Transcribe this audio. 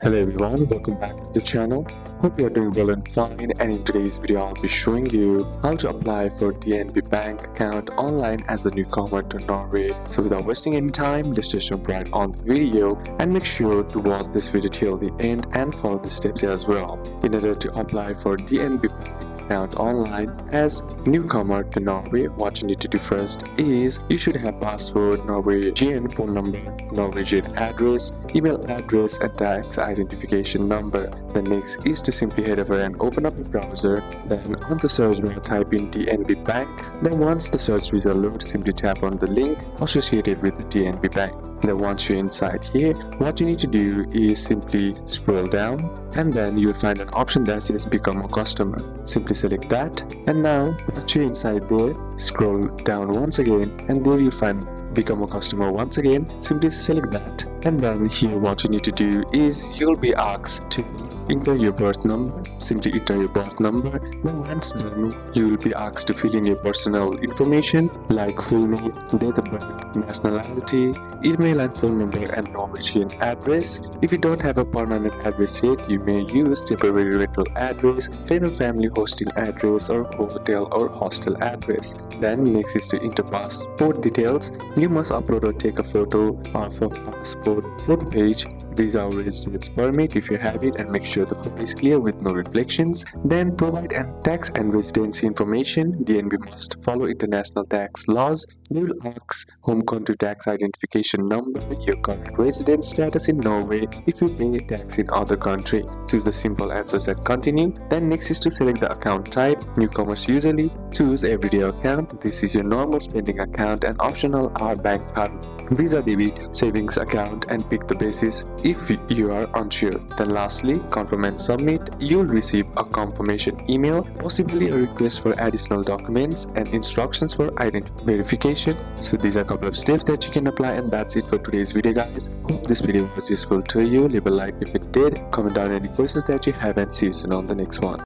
Hello everyone, welcome back to the channel. Hope you are doing well and fine, and in today's video I'll be showing you how to apply for DNB bank account online as a newcomer to Norway. So without wasting any time, let's just jump right on the video and make sure to watch this video till the end and follow the steps as well. In order to apply for DNB bank account online as newcomer to Norway, what you need to do first is you should have passport, Norwegian phone number, Norwegian address, email address, and tax identification number. The next is to simply head over and open up a browser. Then on the search bar type in DNB bank. Then once the search result loads, simply tap on the link associated with the DNB bank. Then once you're inside here, what you need to do is simply scroll down, and then you'll find an option that says become a customer. Simply select that, and now once you're inside there, scroll down once again, and there you'll find become a customer once again. Simply select that, and then here what you need to do is you'll be asked to enter your birth number. Simply enter your birth number. Then once done, you will be asked to fill in your personal information like full name, date of birth, nationality, email and phone number, and Norwegian address. If you don't have a permanent address yet, you may use temporary rental address, friend or family hosting address, or hotel or hostel address. Then next is to enter passport details. You must upload or take a photo of a passport photo page, visa or residence permit if you have it, and make sure the photo is clear with no reflections. Then provide tax and residency information. DNB must follow international tax laws. They will ask home country tax identification number, your current residence status in Norway, if you pay tax in other country. Choose the simple answers and continue. Then next is to select the account type. Newcomers usually choose everyday account. This is your normal spending account, and optional are bank card, visa, debit, savings account, and pick the basis if you are unsure. Then lastly, confirm and submit. You'll receive a confirmation email, possibly a request for additional documents and instructions for identity verification. So these are a couple of steps that you can apply, and that's it for today's video, guys. Hope this video was useful to you. Leave a like if it did, comment down any questions that you have, and see you soon on the next one.